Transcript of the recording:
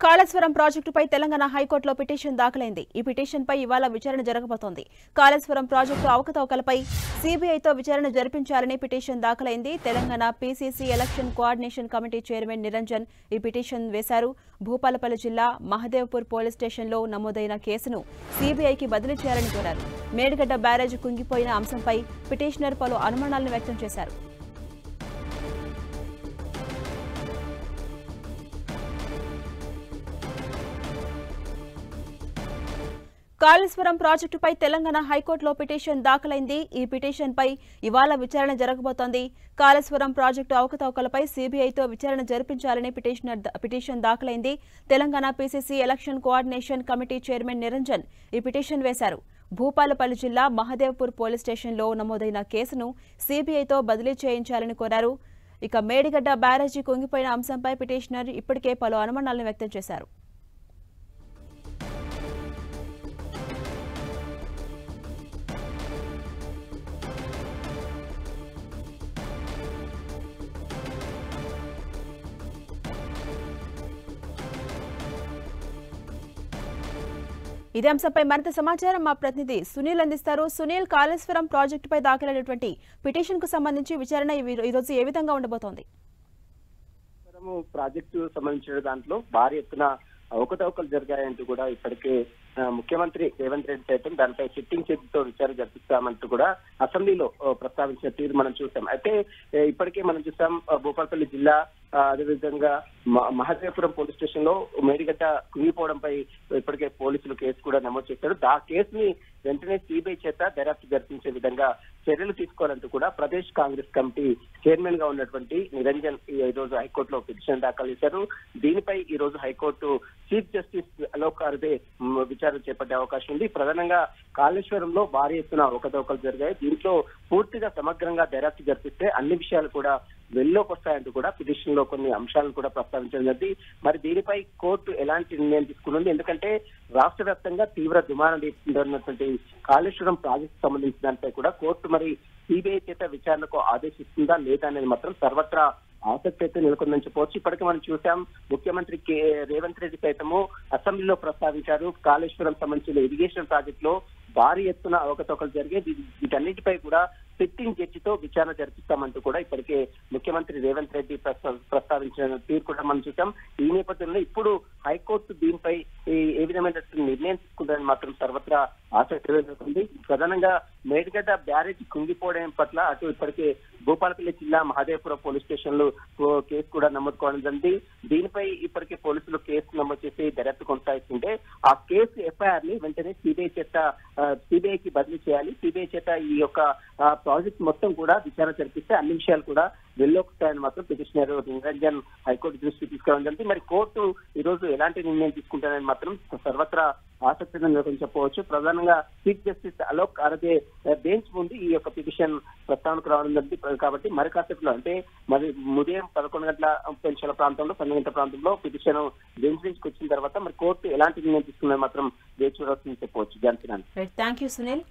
కాళేశ్వరం ప్రాజెక్టుపై తెలంగాణ హైకోర్టులో పిటిషన్ దాఖలైంది. ఈ పిటిషన్పై ఇవాళ విచారణ జరగబోతోంది. కాళేశ్వరం ప్రాజెక్టు అవకతవకలపై సీబీఐతో విచారణ జరిపించాలని పిటిషన్ దాఖలైంది. Telangana PCC election coordination committee chairman Niranjan ఈ పిటిషన్ వేశారు. భూపాలపల్లి జిల్లా మహదేవ్పూర్ పోలీస్ స్టేషన్లో నమోదైన కేసును సీబీఐకి బదిలీ చేయాలని కోరారు. మేడిగడ్డ బ్యారేజ్ కుంగిపోయిన అంశంపై పిటిషనర్ పలు అనుమానాలను వ్యక్తం చేశారు. కాళేశ్వరం ప్రాజెక్టుపై తెలంగాణ హైకోర్టులో పిటిషన్ దాఖలైంది. ఈ పిటిషన్పై ఇవాళ విచారణ జరగబోతోంది. కాళేశ్వరం ప్రాజెక్టు అవకతవకలపై సీబీఐతో విచారణ జరిపించాలని పిటిషన్ దాఖలైంది. Telangana PCC election coordination committee chairman Niranjan ఈ పిటిషన్ వేశారు. భూపాలపల్లి జిల్లా మహదేవ్పూర్ పోలీస్ స్టేషన్లో నమోదైన కేసును సీబీఐతో బదిలీ చేయించాలని కోరారు. ఇక మేడిగడ్డ బ్యారేజీ కుంగిపోయిన అంశంపై పిటిషనర్ ఇప్పటికే పలు అనుమానాలను వ్యక్తం చేశారు. ఇదే అంశంపై మరింత సమాచారం మా ప్రతినిధి సునీల్ అందిస్తారు. సునీల్, కాళేశ్వరం ప్రాజెక్టుపై దాఖలైనటువంటి పిటిషన్ కు సంబంధించి విచారణ ఈ రోజు ఏ విధంగా ఉండబోతోంది? ప్రాజెక్టు సంబంధించిన దాంట్లో భారీ ఎత్తున అవకతవకలు జరిగాయంటూ కూడా ఇప్పటికే ముఖ్యమంత్రి రేవంత్ రెడ్డి సైతం దానిపై సిట్టింగ్ చేతితో విచారణ జరిపిస్తామంటూ కూడా అసెంబ్లీలో ప్రస్తావించిన తీరు మనం చూసాం. అయితే ఇప్పటికే మనం చూసాం భూపాలపల్లి జిల్లా అదేవిధంగా మహదేవపురం పోలీస్ స్టేషన్ లో మేడిగడ్డ కుంగిపోవడంపై ఇప్పటికే పోలీసులు కేసు కూడా నమోదు చేశారు. ఆ కేసుని వెంటనే సీబీఐ చేత దర్యాప్తు జరిపించే విధంగా చర్యలు తీసుకోవాలంటూ కూడా ప్రదేశ్ కాంగ్రెస్ కమిటీ చైర్మన్ గా ఉన్నటువంటి నిరంజన్ ఈ రోజు హైకోర్టులో పిటిషన్ దాఖలు చేశారు. దీనిపై ఈ రోజు హైకోర్టు చీఫ్ జస్టిస్ అలోక్ అర్దే విచారణ చేపట్టే అవకాశం ఉంది. ప్రధానంగా కాళేశ్వరంలో భారీ ఎత్తున అవకతవకలు జరిగాయి. దీంట్లో పూర్తిగా సమగ్రంగా దర్యాప్తు జరిపిస్తే అన్ని విషయాలు కూడా వెల్లోకి వస్తాయంటూ కూడా పిటిషన్ లో కొన్ని అంశాలను కూడా ప్రస్తావించడం జరిగింది. మరి దీనిపై కోర్టు ఎలాంటి నిర్ణయం తీసుకుంటుంది? ఎందుకంటే రాష్ట్ర వ్యాప్తంగా తీవ్ర దుమారం ఉన్నటువంటి కాళేశ్వరం ప్రాజెక్టు సంబంధించిన దానిపై కూడా కోర్టు మరి సీబీఐ చేత విచారణకు ఆదేశిస్తుందా లేదా అనేది మాత్రం సర్వత్రా ఆసక్తి అయితే నెలకొందని చెప్పవచ్చు. ఇప్పటికే మనం చూసాం ముఖ్యమంత్రి రేవంత్ రెడ్డి సైతము అసెంబ్లీలో ప్రస్తావించారు. కాళేశ్వరం సంబంధించిన ఇరిగేషన్ ప్రాజెక్ట్ లో భారీ ఎత్తున అవకతవకలు జరిగాయి. వీటన్నిటిపై కూడా సిట్టింగ్ జడ్జితో విచారణ జరిపిస్తామంటూ కూడా ఇప్పటికే ముఖ్యమంత్రి రేవంత్ రెడ్డి ప్రస్తావించిన తీరు కూడా మనం చూసాం. ఈ నేపథ్యంలో ఇప్పుడు హైకోర్టు దీనిపై ఏ విధమైన నిర్ణయం తీసుకుంటారని మాత్రం సర్వత్రా ఆసక్తి నెలకొంది. ప్రధానంగా మేడిగడ్డ బ్యారేజ్ కుంగిపోవడం పట్ల అటు ఇప్పటికే భూపాలపల్లి జిల్లా మహదేవపురం పోలీస్ స్టేషన్ లో కేసు కూడా నమోదు కావడం జరిగింది. దీనిపై ఇప్పటికే పోలీసులు కేసు నమోదు చేసి దర్యాప్తు కొనసాగిస్తుంటే ఆ కేసు ఎఫ్ఐఆర్ ని వెంటనే సిబిఐకి బదిలీ చేయాలి. సిబిఐ చేత ఈ యొక్క ప్రాజెక్ట్ మొత్తం కూడా విచారణ జరిపిస్తే అన్ని విషయాలు కూడా వెళ్ళొస్తాయని మాత్రం పిటిషనర్ నిరంజన్ హైకోర్టు దృష్టికి తీసుకురావడం జరిగింది. మరి కోర్టు ఈ రోజు ఎలాంటి నిర్ణయం తీసుకుంటారని మాత్రం సర్వత్రా ఆసక్తిగా నెలకొని చెప్పవచ్చు. ప్రధానంగా చీఫ్ జస్టిస్ అలోక్ అర్దే బెంచ్ ముందు ఈ యొక్క పిటిషన్ ప్రస్తావనకు రావడం జరిగింది. కాబట్టి మరి కాసేపులో అంటే మరి ఉదయం 11:30 ప్రాంతంలో 12 గంటల ప్రాంతంలో పిటిషన్ బెంచ్ నుంచి వచ్చిన తర్వాత మరి కోర్టు ఎలాంటి నిర్ణయం తీసుకుందని మాత్రం వేచి చూడాల్సింది చెప్పవచ్చు. Thank you Sunil.